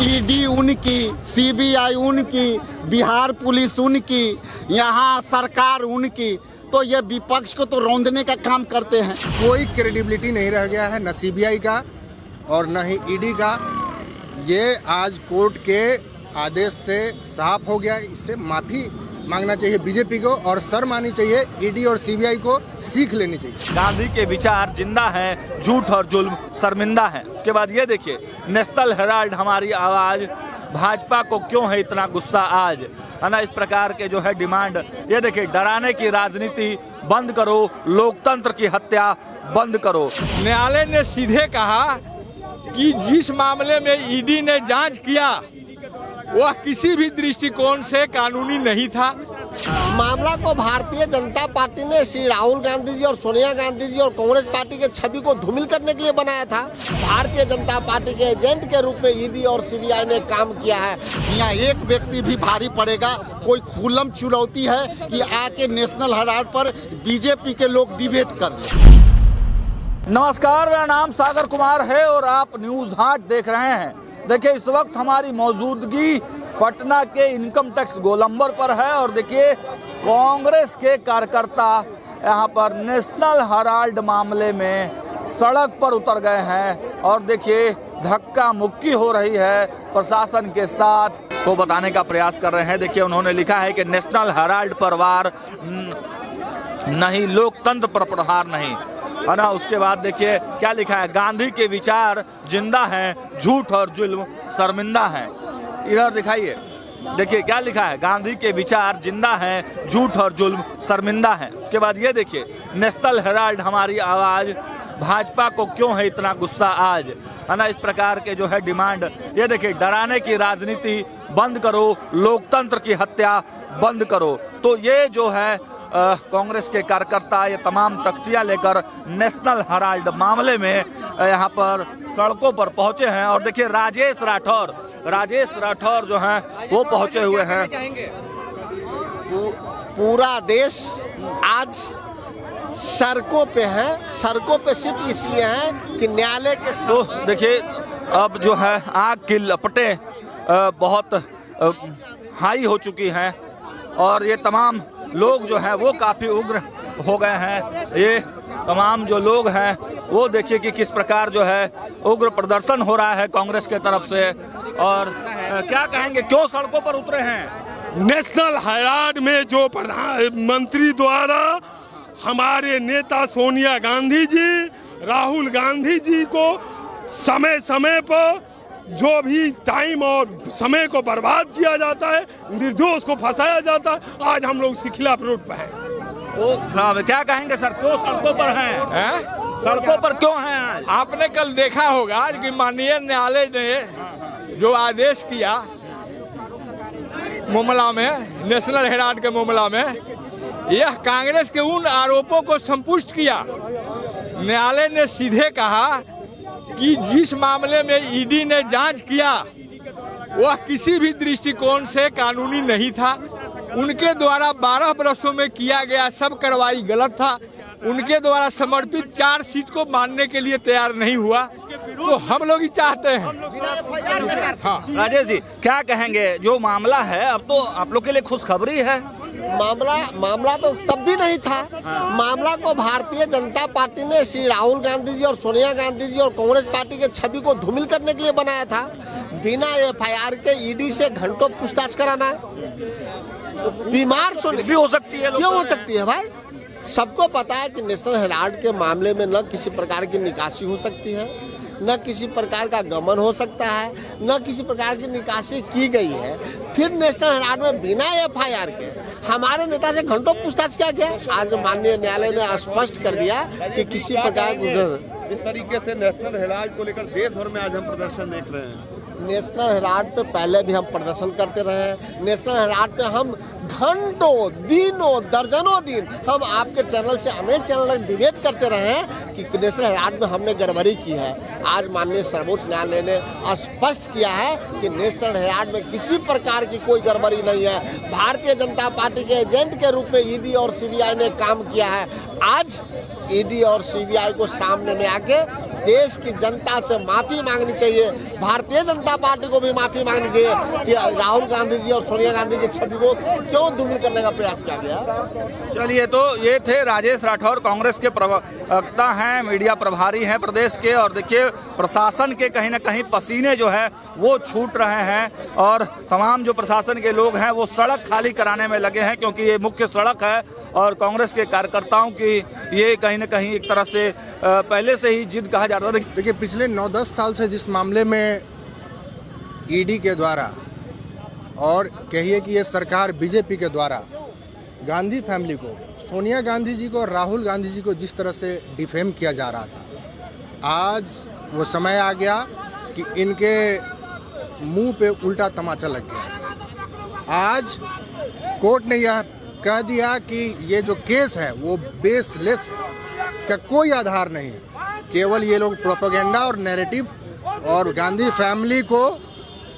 ED उनकी, CBI उनकी, Bihar police उनकी, यहाँ सरकार उनकी, तो ये विपक्ष को तो रौंदने का काम करते हैं। कोई क्रेडिबिलिटी नहीं रह गया है, न सीबीआई का और न ही ईडी का। ये आज कोर्ट के आदेश से साफ हो गया। इससे माफ़ी मांगना चाहिए बीजेपी को और शर्म आनी चाहिए ईडी और सीबीआई को, सीख लेनी चाहिए। गांधी के विचार जिंदा हैं, झूठ और जुल्म शर्मिंदा है। उसके बाद ये देखिए, नेशनल हेराल्ड हमारी आवाज, भाजपा को क्यों है इतना गुस्सा आज, है ना। इस प्रकार के जो है डिमांड, ये देखिए, डराने की राजनीति बंद करो, लोकतंत्र की हत्या बंद करो। न्यायालय ने सीधे कहा कि जिस मामले में ईडी ने जांच किया वह किसी भी दृष्टिकोण से कानूनी नहीं था। मामला को भारतीय जनता पार्टी ने श्री राहुल गांधी जी और सोनिया गांधी जी और कांग्रेस पार्टी के छवि को धूमिल करने के लिए बनाया था। भारतीय जनता पार्टी के एजेंट के रूप में ईडी और सीबीआई ने काम किया है। यहाँ एक व्यक्ति भी भारी पड़ेगा। कोई खुल्लम चुनौती है कि आके नेशनल हेराल्ड पर बीजेपी के लोग डिबेट कर। नमस्कार, मेरा नाम सागर कुमार है और आप न्यूज हाट देख रहे हैं। देखिए, इस वक्त हमारी मौजूदगी पटना के इनकम टैक्स गोलंबर पर है और देखिए, कांग्रेस के कार्यकर्ता यहाँ पर नेशनल हेराल्ड मामले में सड़क पर उतर गए हैं और देखिए, धक्का मुक्की हो रही है प्रशासन के साथ को बताने का प्रयास कर रहे हैं। देखिए, उन्होंने लिखा है कि नेशनल हेराल्ड पर वार नहीं, लोकतंत्र पर प्रहार नहीं, है ना। उसके बाद देखिए क्या लिखा है, गांधी के विचार जिंदा हैं, झूठ और जुल्म शर्मिंदा है। इधर दिखाइए, देखिए क्या लिखा है, गांधी के विचार जिंदा हैं, झूठ और जुल्म शर्मिंदा है। उसके बाद ये देखिए, नेशनल हेराल्ड हमारी आवाज, भाजपा को क्यों है इतना गुस्सा आज, है ना। इस प्रकार के जो है डिमांड, ये देखिए, डराने की राजनीति बंद करो, लोकतंत्र की हत्या बंद करो। तो ये जो है कांग्रेस के कार्यकर्ता ये तमाम तख्तियां लेकर नेशनल हेराल्ड मामले में यहाँ पर सड़कों पर पहुंचे हैं और देखिए, राजेश राठौर जो हैं वो पहुंचे हुए हैं। पूरा देश आज सड़कों पे है। सड़कों पे सिर्फ इसलिए है कि न्यायालय के तो देखिए, अब जो है आग की लपटें बहुत हाई हो चुकी हैं और ये तमाम लोग जो हैं वो काफ़ी उग्र हो गए हैं। ये तमाम जो लोग हैं वो देखिए कि किस प्रकार जो है उग्र प्रदर्शन हो रहा है कांग्रेस के तरफ से। और क्या कहेंगे, क्यों सड़कों पर उतरे हैं? नेशनल हेराल्ड में जो प्रधानमंत्री द्वारा हमारे नेता सोनिया गांधी जी, राहुल गांधी जी को समय समय पर जो भी टाइम और समय को बर्बाद किया जाता है, निर्दोष को फंसाया जाता है, आज हम लोग उसके खिलाफ रोड पर हैं। तो क्या कहेंगे सर, क्यों सड़कों पर हैं? सड़कों पर क्यों हैं आज? आपने कल देखा होगा कि माननीय न्यायालय ने जो आदेश किया मामला में, नेशनल हेराल्ड के मामला में, यह कांग्रेस के उन आरोपों को संपुष्ट किया। न्यायालय ने सीधे कहा कि जिस मामले में ईडी ने जांच किया वह किसी भी दृष्टिकोण से कानूनी नहीं था। उनके द्वारा 12 वर्षों में किया गया सब कार्रवाई गलत था। उनके द्वारा समर्पित 4 सीट को मानने के लिए तैयार नहीं हुआ, तो हम लोग ही चाहते हैं। हाँ राजेश जी, क्या कहेंगे, जो मामला है अब तो आप लोग के लिए खुशखबरी है। मामला तो तब भी नहीं था। मामला को भारतीय जनता पार्टी ने श्री राहुल गांधी जी और सोनिया गांधी जी और कांग्रेस पार्टी के छवि को धूमिल करने के लिए बनाया था। बिना एफआईआर के ईडी से घंटों पूछताछ कराना बीमार भी हो सकती है। क्यों हो सकती है भाई? सबको पता है कि नेशनल हेराल्ड के मामले में न किसी प्रकार की निकासी हो सकती है, न किसी प्रकार का गमन हो सकता है, न किसी प्रकार की निकासी की गई है। फिर नेशनल हेराल्ड में बिना एफआईआर के हमारे नेता से घंटों पूछताछ किया गया। आज माननीय न्यायालय ने स्पष्ट कर दिया कि किसी प्रकार इस तरीके से नेशनल हेराल्ड को लेकर देश भर में आज हम प्रदर्शन देख रहे हैं। नेशनल हेराल्ड पे पहले भी हम प्रदर्शन करते रहे हैं। नेशनल हेराल्ड पे हम घंटों, दिनों, दर्जनों दिन हम आपके चैनल से अनेक चैनल डिबेट करते रहे हैं कि नेशनल हेराल्ड में हमने गड़बड़ी की है। आज माननीय सर्वोच्च न्यायालय ने स्पष्ट किया है कि नेशनल हेराल्ड में किसी प्रकार की कोई गड़बड़ी नहीं है। भारतीय जनता पार्टी के एजेंट के रूप में ईडी और सीबीआई ने काम किया है। आज ईडी और सीबीआई को सामने में आके देश की जनता से माफी मांगनी चाहिए, भारतीय जनता पार्टी को भी माफी मांगनी चाहिए कि राहुल गांधी जी और सोनिया गांधी की छवि को क्यों धूमिल करने का प्रयास किया गया। चलिए, तो ये थे राजेश राठौर, कांग्रेस के प्रवक्ता हैं, मीडिया प्रभारी हैं प्रदेश के। और देखिए, प्रशासन के कहीं ना कहीं पसीने जो है वो छूट रहे हैं और तमाम जो प्रशासन के लोग हैं वो सड़क खाली कराने में लगे हैं, क्योंकि ये मुख्य सड़क है और कांग्रेस के कार्यकर्ताओं की ये कहीं ना कहीं एक तरह से पहले से ही जिद कहा जाता था। देखिए, पिछले 9-10 साल से जिस मामले में ईडी के द्वारा और कहिए कि ये सरकार बीजेपी के द्वारा गांधी फैमिली को, सोनिया गांधी जी को और राहुल गांधी जी को जिस तरह से डिफेम किया जा रहा था, आज वो समय आ गया कि इनके मुंह पे उल्टा तमाचा लग गया। आज कोर्ट ने यह कह दिया कि ये जो केस है वो बेसलेस है, इसका कोई आधार नहीं है। केवल ये लोग प्रोपेगेंडा और नैरेटिव और गांधी फैमिली को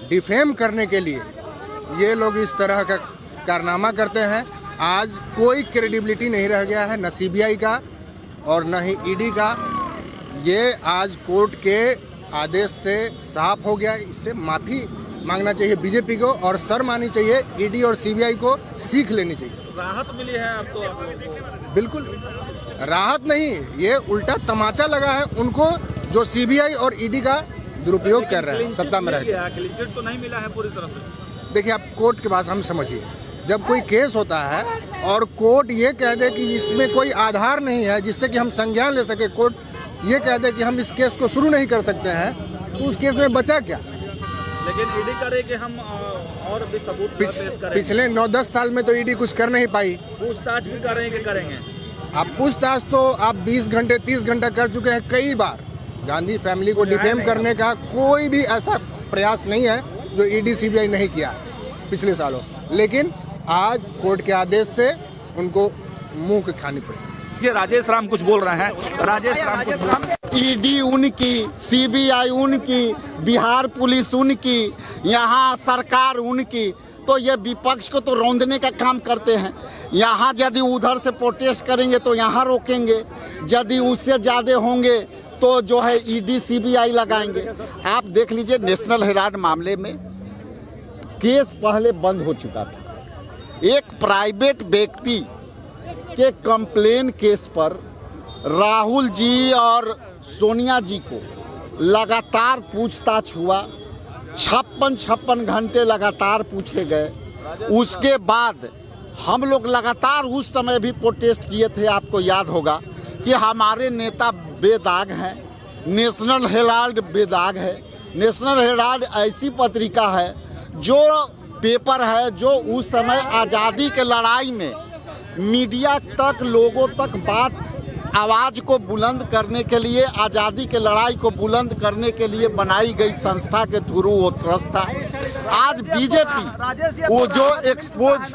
डिफेम करने के लिए ये लोग इस तरह का कारनामा करते हैं। आज कोई क्रेडिबिलिटी नहीं रह गया है, न सीबीआई का और न ही ईडी का। ये आज कोर्ट के आदेश से साफ हो गया। इससे माफ़ी मांगना चाहिए बीजेपी को और शर्म आनी चाहिए ईडी और सीबीआई को, सीख लेनी चाहिए। राहत मिली है आपको? बिल्कुल राहत नहीं, ये उल्टा तमाचा लगा है उनको जो सीबीआई और ईडी का दुरुपयोग कर रहे हैं सत्ता में रहकर। क्लीन चिट तो नहीं मिला है पूरी तरह से। देखिए, आप कोर्ट के बात हम समझिए, जब कोई केस होता है और कोर्ट ये कह दे कि इसमें कोई आधार नहीं है जिससे कि हम संज्ञान ले सके, कोर्ट ये कह दे कि हम इस केस को शुरू नहीं कर सकते हैं, तो उस केस में बचा क्या? लेकिन ईडी करे कि हम और भी सबूत पेश करें। पिछले 9-10 साल में तो ईडी कुछ कर नहीं पाई। पूछताछ भी करेंगे, करेंगे। आप पूछताछ तो आप 20 घंटे 30 घंटा कर चुके हैं कई बार। गांधी फैमिली को डिफेम करने का कोई भी ऐसा प्रयास नहीं है जो ईडी सीबीआई नहीं किया पिछले सालों, लेकिन आज कोर्ट के आदेश से उनको मुंह की खानी पड़ी। ये राजेश राम कुछ बोल रहे हैं। राजेश राम कुछ ईडी उनकी, सीबीआई उनकी, बिहार पुलिस उनकी, यहाँ सरकार उनकी, तो ये विपक्ष को तो रौंदने का काम करते हैं। यहाँ यदि उधर से प्रोटेस्ट करेंगे तो यहाँ रोकेंगे, यदि उससे ज़्यादा होंगे तो जो है ईडी सीबीआई लगाएंगे। आप देख लीजिए, नेशनल हेराल्ड मामले में केस पहले बंद हो चुका था। एक प्राइवेट व्यक्ति के कंप्लेन केस पर राहुल जी और सोनिया जी को लगातार पूछताछ हुआ, 56 घंटे लगातार पूछे गए। उसके बाद हम लोग लगातार उस समय भी प्रोटेस्ट किए थे। आपको याद होगा कि हमारे नेता बेदाग हैं, नेशनल हेराल्ड बेदाग है। नेशनल हेराल्ड ऐसी पत्रिका है, जो पेपर है जो उस समय आज़ादी के लड़ाई में मीडिया तक, लोगों तक बात, आवाज़ को बुलंद करने के लिए, आज़ादी के लड़ाई को बुलंद करने के लिए बनाई गई संस्था के थ्रू वो ट्रस्ट था। आज बीजेपी वो जो एक्सपोज,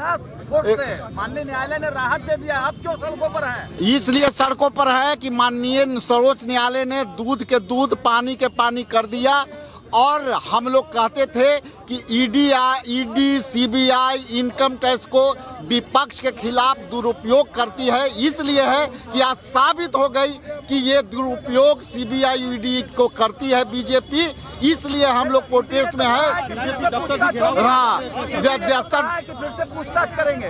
माननीय न्यायालय ने राहत दे दिया, आप क्यों सड़कों पर हैं? इसलिए सड़कों पर है कि माननीय सर्वोच्च न्यायालय ने दूध के दूध, पानी के पानी कर दिया। और हम लोग कहते थे कि ईडी सीबीआई इनकम टैक्स को विपक्ष के खिलाफ दुरुपयोग करती है। इसलिए है कि आज साबित हो गई कि ये दुरुपयोग सीबीआई ईडी को करती है बीजेपी। इसलिए हम लोग प्रोटेस्ट में है। हाँ, पूछताछ करेंगे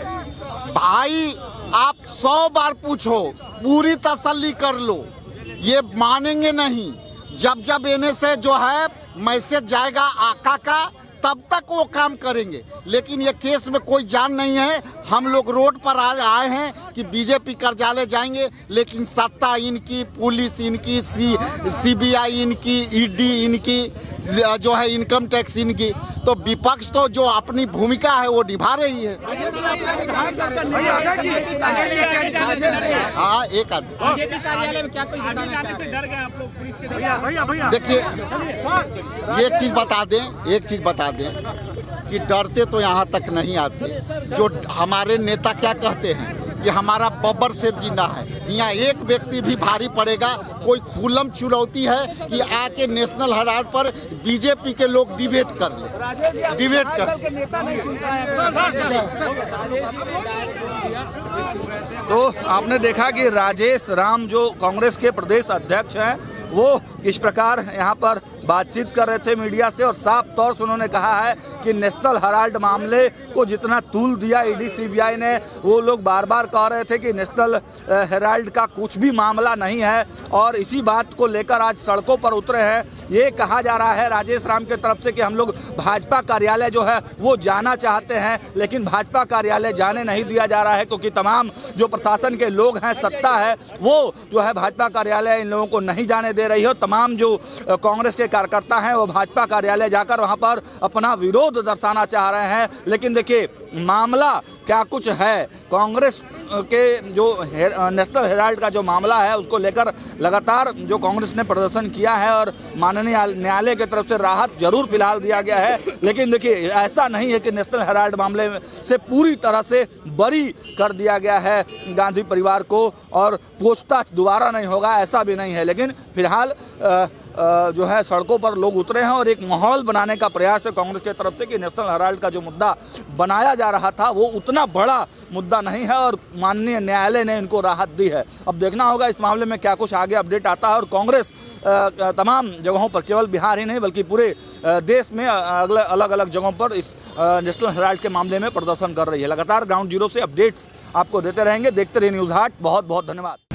भाई, आप 100 बार पूछो, पूरी तसल्ली कर लो, ये मानेंगे नहीं। जब जब इन्हें से जो है मैसेज जाएगा आका का, तब तक वो काम करेंगे। लेकिन ये केस में कोई जान नहीं है। हम लोग रोड पर आए हैं कि बीजेपी कार्यालय जाएंगे, लेकिन सत्ता इनकी, पुलिस इनकी, सीबीआई इनकी, ईडी इनकी, जो है इनकम टैक्स इनकी। तो विपक्ष तो जो अपनी भूमिका है वो निभा रही है। हाँ, एक आदमी देखिए, एक चीज बता दें कि डरते तो यहाँ तक नहीं आते। जो हमारे नेता क्या कहते हैं कि हमारा बब्बर शेर जिंदा है। यहाँ एक व्यक्ति भी भारी पड़ेगा। कोई खुल्लम चुनौती है कि आके नेशनल हेराल्ड पर बीजेपी के लोग डिबेट कर ले, डिबेट कर। तो आपने देखा कि राजेश राम जो कांग्रेस के प्रदेश अध्यक्ष हैं वो किस प्रकार यहाँ पर बातचीत कर रहे थे मीडिया से, और साफ तौर से उन्होंने कहा है कि नेशनल हेराल्ड मामले को जितना तूल दिया ईडी सीबीआई ने, वो लोग बार बार कह रहे थे कि नेशनल हेराल्ड का कुछ भी मामला नहीं है, और इसी बात को लेकर आज सड़कों पर उतरे हैं। ये कहा जा रहा है राजेश राम के तरफ से कि हम लोग भाजपा कार्यालय जो है वो जाना चाहते हैं, लेकिन भाजपा कार्यालय जाने नहीं दिया जा रहा है, क्योंकि तमाम जो प्रशासन के लोग हैं, सत्ता है, वो जो है भाजपा कार्यालय इन लोगों को नहीं जाने दे रही है। तमाम जो कांग्रेस के कार्यकर्ता हैं वो भाजपा कार्यालय जाकर वहां पर अपना विरोध दर्शाना चाह रहे हैं। लेकिन देखिए मामला क्या कुछ है, कांग्रेस के जो नेशनल हेराल्ड का जो मामला है उसको लेकर लगातार जो कांग्रेस ने प्रदर्शन किया है, और माननीय न्यायालय की तरफ से राहत जरूर फिलहाल दिया गया है। लेकिन देखिए ऐसा नहीं है कि नेशनल हेराल्ड मामले से पूरी तरह से बरी कर दिया गया है गांधी परिवार को और पूछताछ दोबारा नहीं होगा, ऐसा भी नहीं है। लेकिन फिलहाल जो है सड़कों पर लोग उतरे हैं और एक माहौल बनाने का प्रयास है कांग्रेस की तरफ से कि नेशनल हेराल्ड का जो मुद्दा बनाया जा रहा था वो उतना बड़ा मुद्दा नहीं है, और माननीय न्यायालय ने इनको राहत दी है। अब देखना होगा इस मामले में क्या कुछ आगे अपडेट आता है, और कांग्रेस तमाम जगहों पर, केवल बिहार ही नहीं बल्कि पूरे देश में अलग अलग जगहों पर इस नेशनल हेराल्ड के मामले में प्रदर्शन कर रही है। लगातार ग्राउंड जीरो से अपडेट्स आपको देते रहेंगे। देखते रहिए न्यूज़ हाट। बहुत बहुत धन्यवाद।